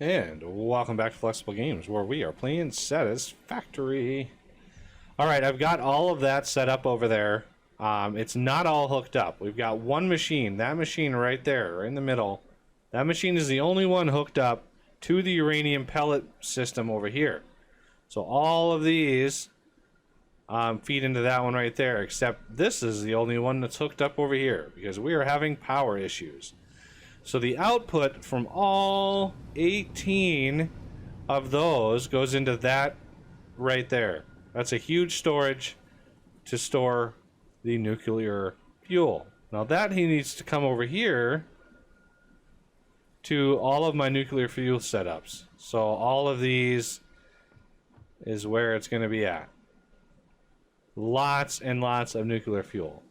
And welcome back to Flexible Games, where we are playing Satisfactory. Alright, I've got all of that set up over there. It's not all hooked up. We've got one machine, that machine right there, right in the middle. That machine is the only one hooked up to the uranium pellet system over here. So all of these feed into that one right there, except this is the only one that's hooked up over here, because we are having power issues. So the output from all 18 of those goes into that right there. That's a huge storage to store the nuclear fuel. Now that he needs to come over here to all of my nuclear fuel setups. So all of these is where it's going to be at. Lots and lots of nuclear fuel.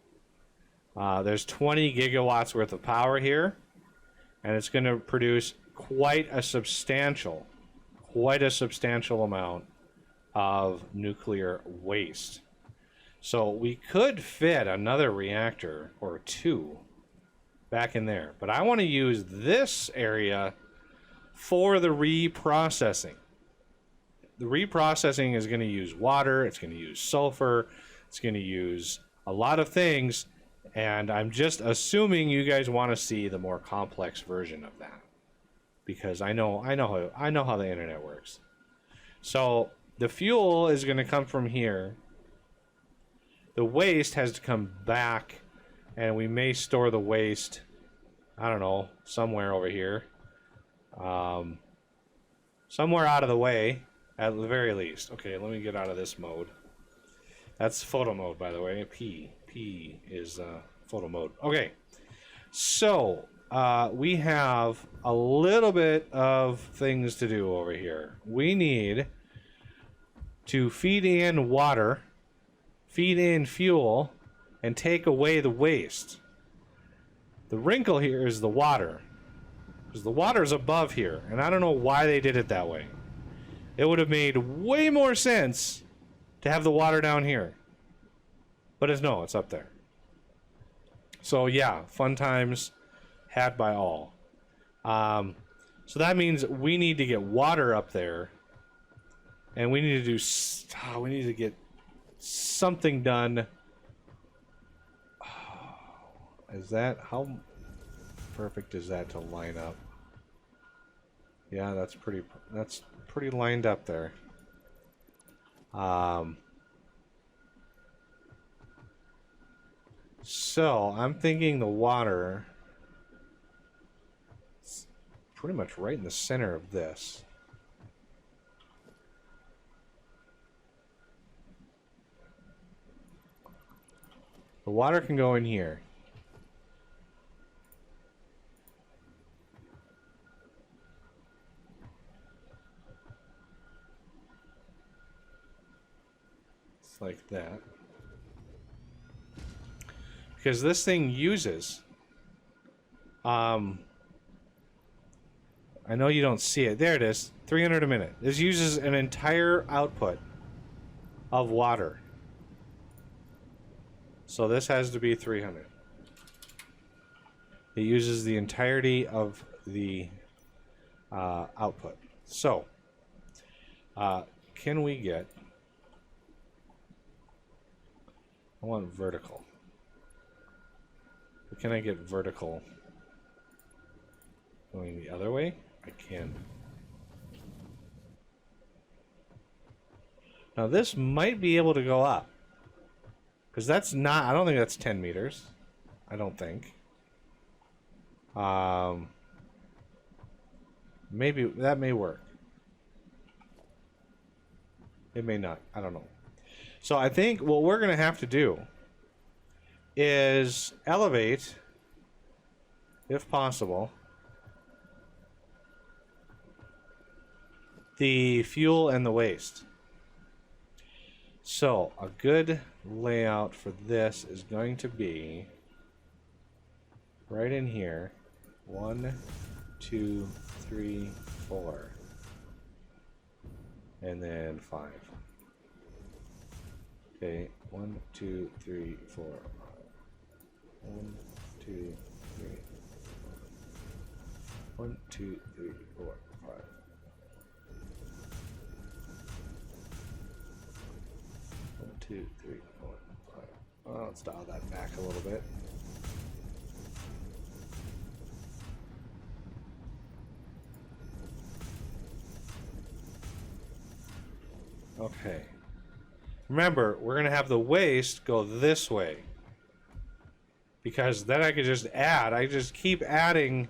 There's 20 gigawatts worth of power here. And it's going to produce quite a substantial amount of nuclear waste. So we could fit another reactor or two back in there. But I want to use this area for the reprocessing. The reprocessing is going to use water, it's going to use sulfur, it's going to use a lot of things. And I'm just assuming you guys want to see the more complex version of that, because I know how the internet works. So the fuel is going to come from here. The waste has to come back, and we may store the waste, I don't know, somewhere over here, somewhere out of the way at the very least. Okay, let me get out of this mode. That's photo mode, by the way. P is photo mode. Okay, so we have a little bit of things to do over here. We need to feed in water, feed in fuel, and take away the waste. The wrinkle here is the water, because the water is above here, and I don't know why they did it that way. It would have made way more sense to have the water down here. But it's up there. So yeah, fun times had by all. So that means we need to get water up there, and we need to get something done. How perfect is that to line up? Yeah, that's pretty lined up there. So I'm thinking the water is pretty much right in the center of this. The water can go in here. It's like that. Because this thing uses, I know you don't see it. There it is, 300 a minute. This uses an entire output of water. So this has to be 300. It uses the entirety of the output. So, can we get, I want vertical. Can I get vertical going the other way? I can. Now this might be able to go up, because that's not, I don't think that's 10 meters. I don't think. Maybe that may work. It may not. I don't know. So I think what we're going to have to do is elevate, if possible, the fuel and the waste. So a good layout for this is going to be right in here. 1, 2, 3, 4, and then 5. Okay, 1, 2, 3, 4. 1, 2, 3. 1, 2, 3, 4, 5. 2, 3, 4, 5. Well, let's dial that back a little bit. Okay. Remember, we're going to have the waste go this way. Because then I could just add. I just keep adding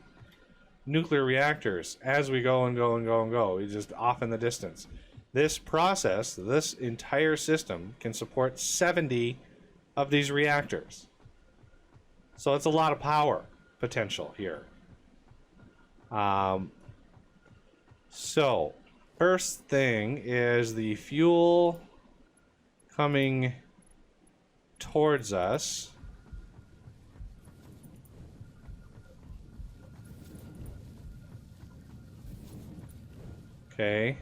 nuclear reactors as we go and go and go and go. We just off in the distance. This process, this entire system, can support 70 of these reactors. So it's a lot of power potential here. So, first thing is the fuel coming towards us. Okay.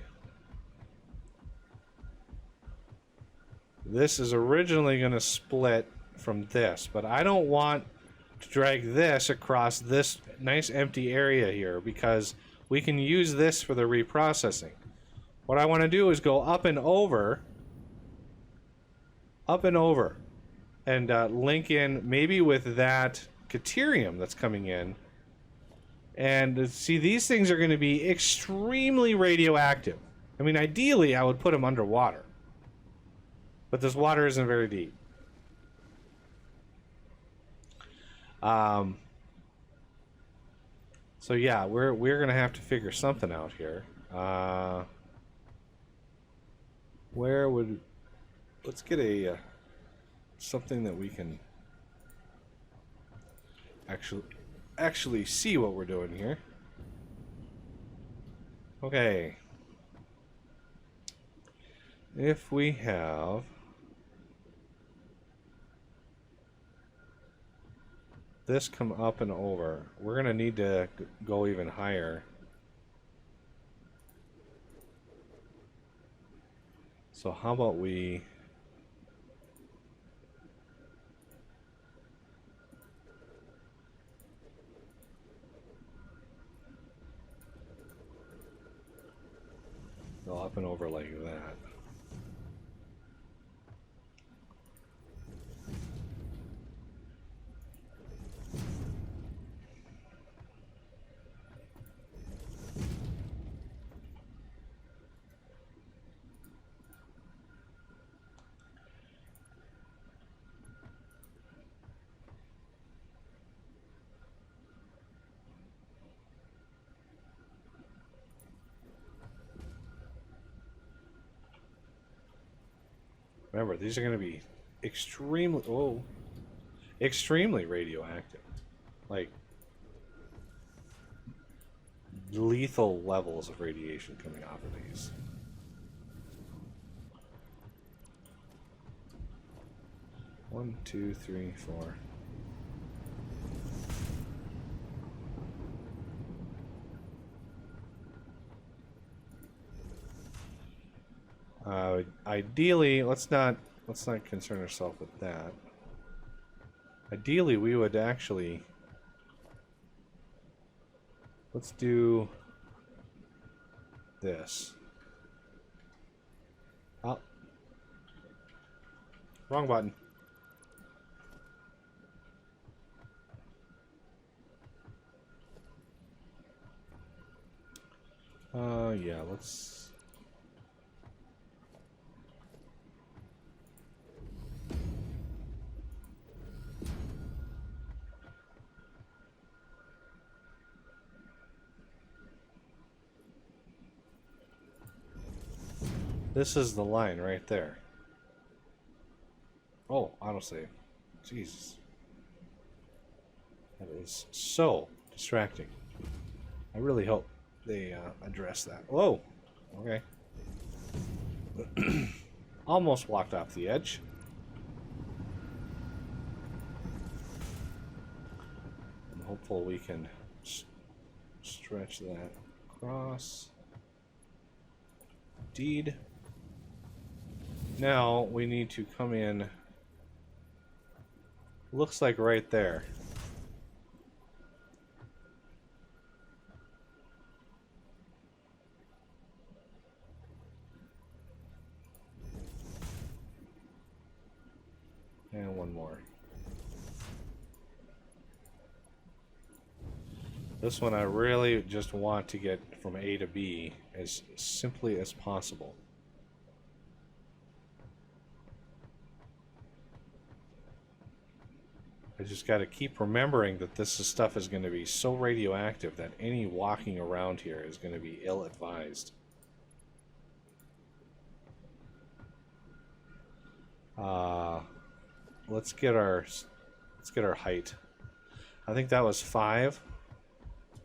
This is originally going to split from this, but I don't want to drag this across this nice empty area here because we can use this for the reprocessing. What I want to do is go up and over, and link in maybe with that Caterium that's coming in. And see, these things are going to be extremely radioactive. I mean, ideally, I would put them underwater. But this water isn't very deep. So yeah, we're gonna have to figure something out here. Where would let's get a something that we can actually see what we're doing here. Okay. If we have this come up and over, we're gonna need to go even higher. So how about we go up and over like that. Remember, these are going to be extremely radioactive. Like, lethal levels of radiation coming off of these. One, two, three, four. Ideally, let's not concern ourselves with that. Ideally, we would actually let's do this. Oh, wrong button. Yeah, let's. This is the line right there. Oh, autosave. Jesus. That is so distracting. I really hope they address that. Whoa! Okay. Almost walked off the edge. I'm hopeful we can stretch that across. Indeed. Now we need to come in. Looks like right there. This one I really just want to get from A to B as simply as possible. I just got to keep remembering that this stuff is going to be so radioactive that any walking around here is going to be ill-advised. Let's get our height. I think that was 5.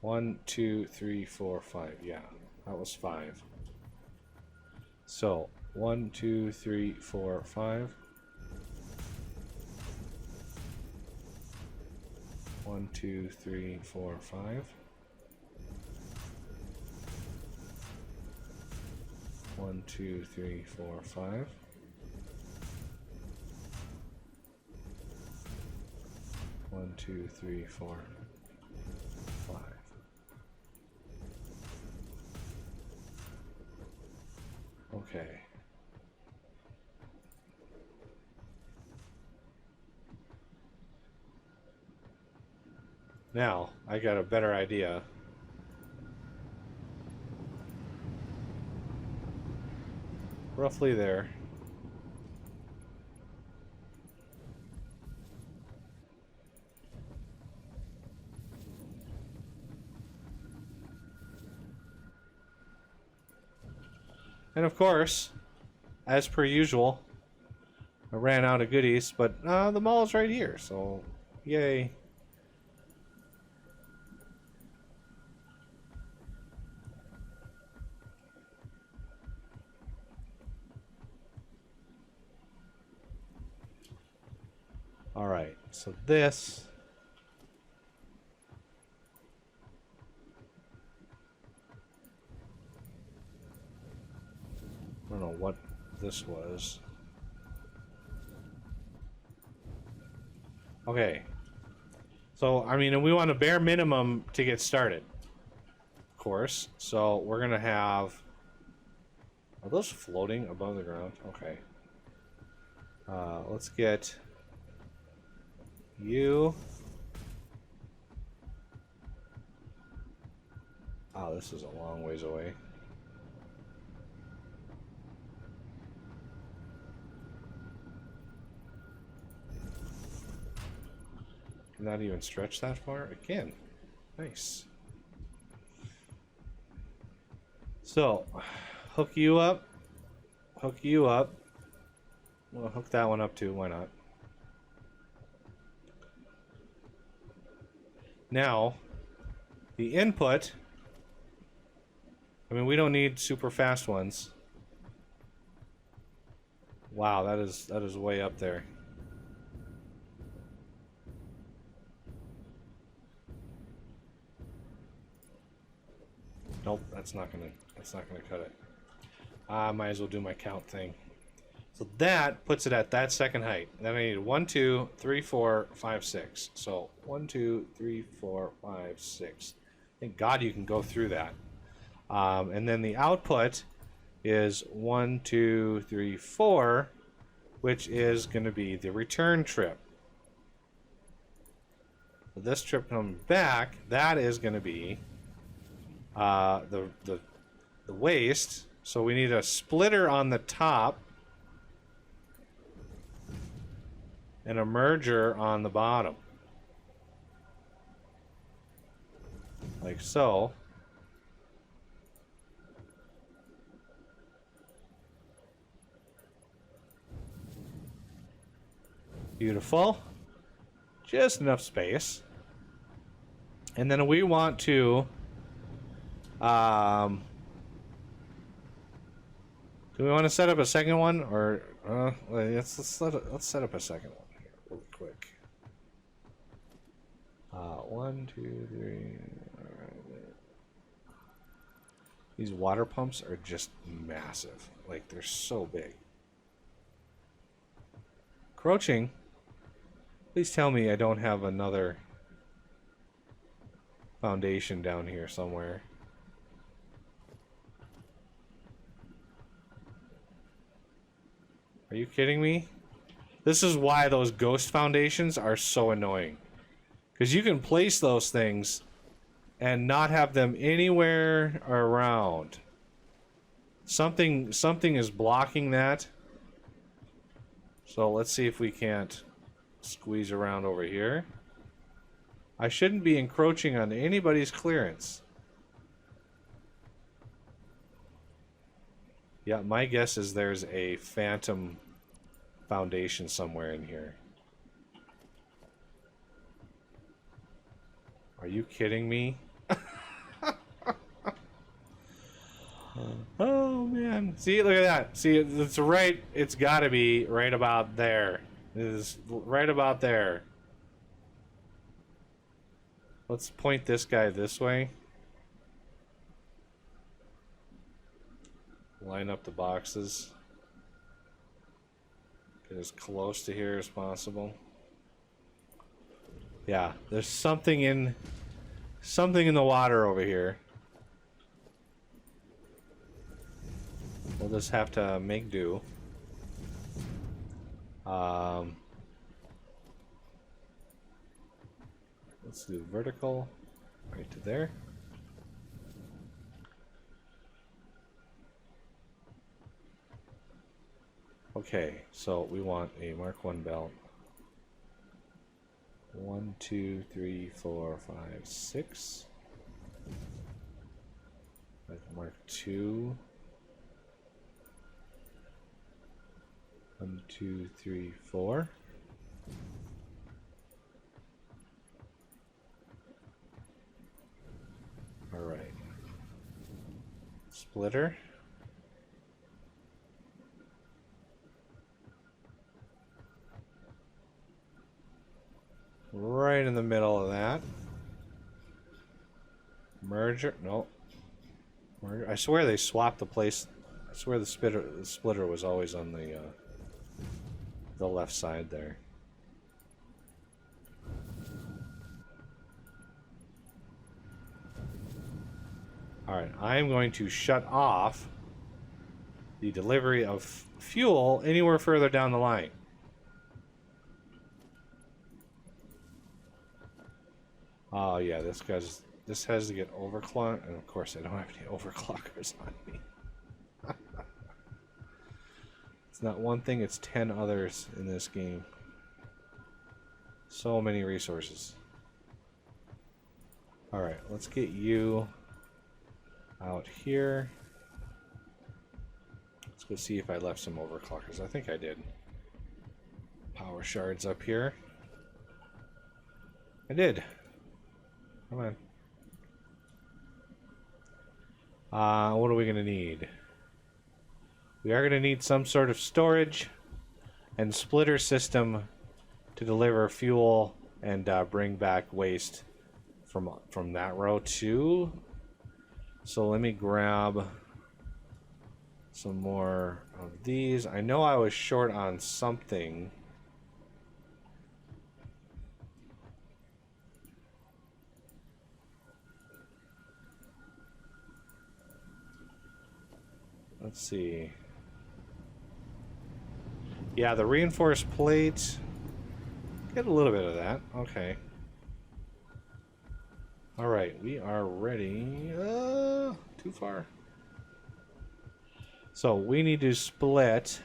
1, 2, 3, 4, 5. Yeah, that was 5. So 1, 2, 3, 4, 5. 1, 2, 3, 4, 5. 1, 2, 3, 4, 5. 1, 2, 3, 4, 5. Okay. Now, I got a better idea. Roughly there. And of course, as per usual, I ran out of goodies, but the mall's right here, so yay. Alright, so this... I don't know what this was. Okay. So, I mean, we want a bare minimum to get started. Of course. So, we're going to have... Are those floating above the ground? Okay. Let's get... you. Oh, this is a long ways away. Can that even stretch that far? It can. Nice. So, hook you up. Hook you up. We'll hook that one up too. Why not? Now, the input, I mean, we don't need super fast ones. Wow, that is way up there. Nope, that's not gonna cut it. I might as well do my count thing. So that puts it at that second height. Then I need 1, 2, 3, 4, 5, 6. So 1, 2, 3, 4, 5, 6. Thank God you can go through that. And then the output is 1, 2, 3, 4, which is going to be the return trip. So this trip coming back, that is going to be the waste. So we need a splitter on the top and a merger on the bottom, like so. Beautiful. Just enough space. And then we want to do we want to set up a second one, or let's set up a second one here real quick. 1, 2, 3. All right. These water pumps are just massive. Like, they're so big. Crouching. Please tell me I don't have another foundation down here somewhere. Are you kidding me? This is why those ghost foundations are so annoying. Because you can place those things and not have them anywhere around. Something is blocking that. So let's see if we can't squeeze around over here. I shouldn't be encroaching on anybody's clearance. Yeah, my guess is there's a phantom foundation somewhere in here. Are you kidding me? Oh man. See, look at that. See, it's right. It's got to be right about there. It is right about there. Let's point this guy this way. Line up the boxes. Get as close to here as possible. Yeah, there's something in the water over here. We'll just have to make do. Let's do vertical right to there. Okay, so we want a Mark 1 belt. 1, 2, 3, 4, 5, 6. Mark 2. 1, 2, 3, 4. All right. Splitter. Right in the middle of that. Merger. No. Merger. I swear they swapped the place. I swear the splitter was always on the left side there. Alright, I'm going to shut off the delivery of fuel anywhere further down the line. Oh yeah, this has to get overclocked, and of course I don't have any overclockers on me. It's not one thing, it's 10 others in this game. So many resources. Alright, let's get you out here. Let's go see if I left some overclockers. I think I did. Power shards up here. I did. Come on. What are we going to need? We are going to need some sort of storage and splitter system to deliver fuel and bring back waste from that row too. So let me grab some more of these. I know I was short on something. Let's see. Yeah, the reinforced plate. Get a little bit of that. Okay. Alright, we are ready. Too far. So we need to split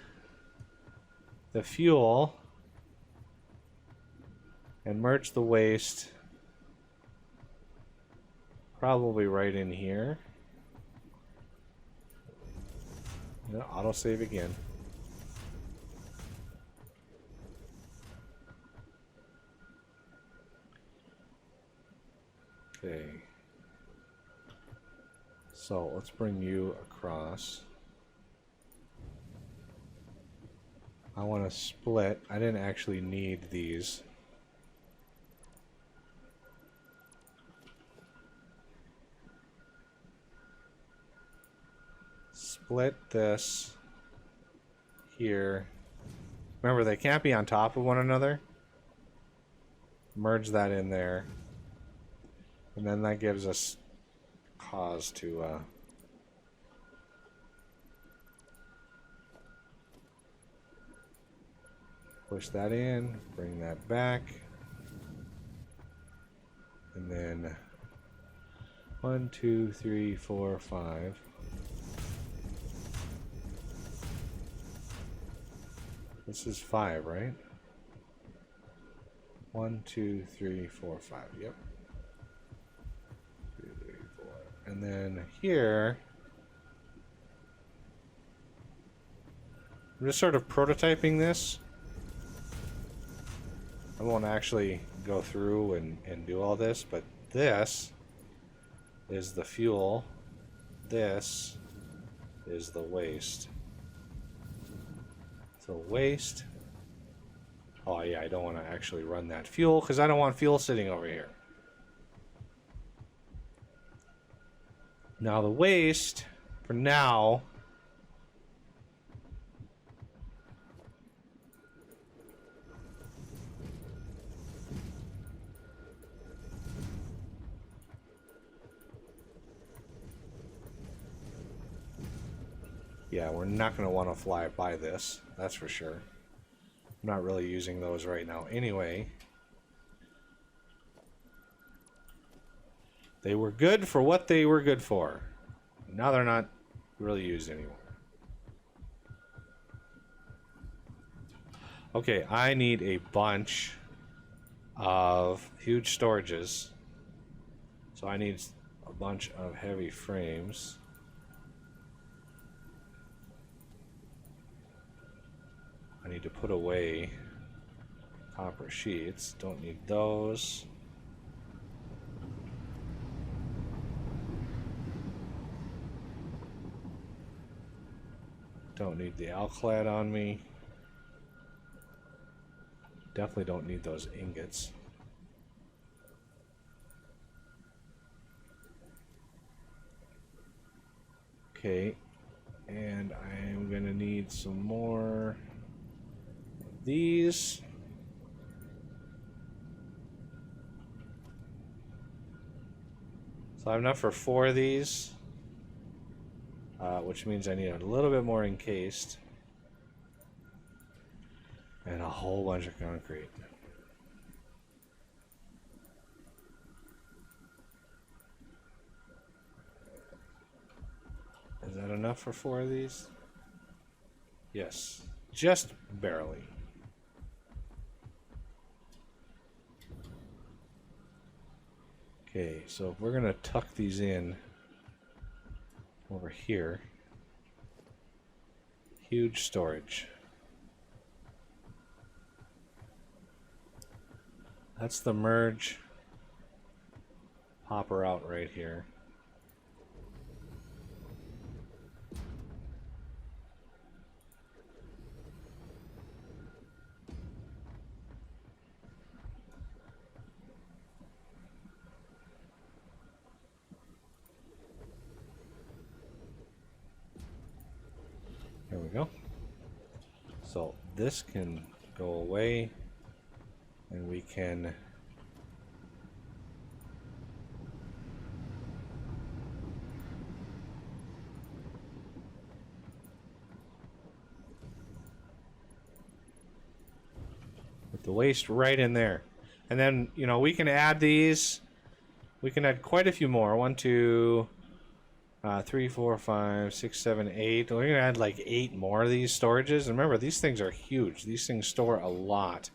the fuel and merge the waste probably right in here. No, autosave again. Okay. So let's bring you across. I want to split. I didn't actually need these. Split this here. Remember, they can't be on top of one another. Merge that in there. And then that gives us cause to push that in, bring that back, and then 1, 2, 3, 4, 5. This is 5, right? 1, 2, 3, 4, 5. Yep. 2, 3, 4. And then here, I'm just sort of prototyping this. I won't actually go through and do all this, but this is the fuel. This is the waste. So waste. Oh yeah, I don't want to actually run that fuel because I don't want fuel sitting over here. Now the waste, for now, yeah, we're not going to want to fly by this, that's for sure. I'm not really using those right now anyway. They were good for what they were good for. Now they're not really used anymore. Okay, I need a bunch of huge storages. So I need a bunch of heavy frames. I need to put away copper sheets. Don't need those. Don't need the alclad on me. Definitely don't need those ingots. Okay, and I'm gonna need some more of these. So I have enough for 4 of these, which means I need a little bit more encased. And a whole bunch of concrete. Is that enough for 4 of these? Yes, just barely. Okay, so if we're gonna tuck these in over here, huge storage. That's the merge hopper out right here. There we go. So this can go away, and we can put the waste right in there. And then, you know, we can add these. We can add quite a few more. 1, 2, 3, 4, 5, 6, 7, 8. We're gonna add like 8 more of these storages. And remember, these things are huge. These things store a lot.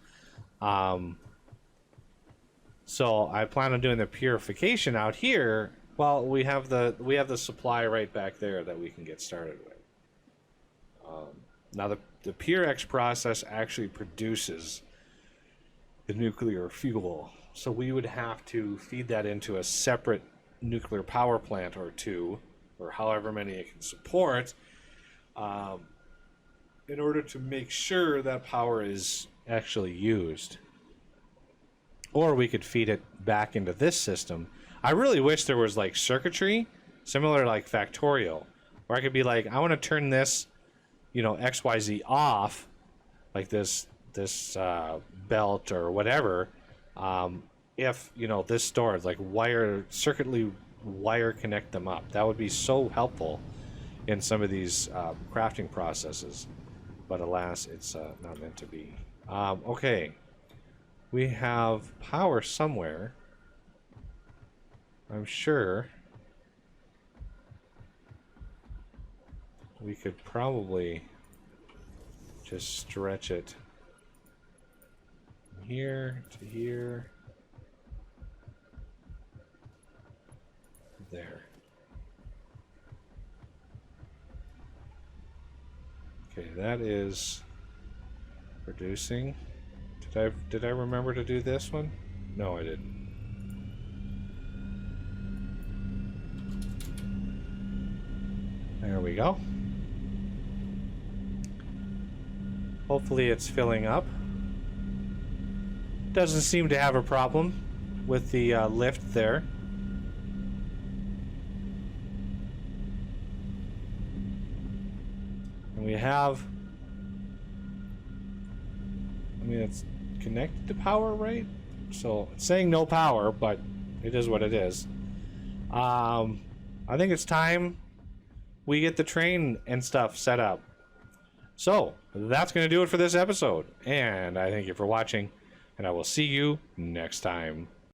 So I plan on doing the purification out here. Well, we have the supply right back there that we can get started with. Now the PureX process actually produces the nuclear fuel. So we would have to feed that into a separate nuclear power plant or 2, or however many it can support, in order to make sure that power is actually used. Or we could feed it back into this system. I really wish there was like circuitry, similar to like Factorial, where I could be like, I want to turn this, you know, XYZ off, like this belt or whatever, if, you know, this storage, like wire connect them up. That would be so helpful in some of these crafting processes, but alas, it's not meant to be. Okay, we have power somewhere, I'm sure. we could probably just stretch it from here to here. There. Okay, that is producing. Did I remember to do this one? No, I didn't. There we go. Hopefully it's filling up. Doesn't seem to have a problem with the lift there. And we have... I mean, it's connected to power, right? So it's saying no power, but it is what it is. I think it's time we get the train and stuff set up. So that's going to do it for this episode. And I thank you for watching, and I will see you next time.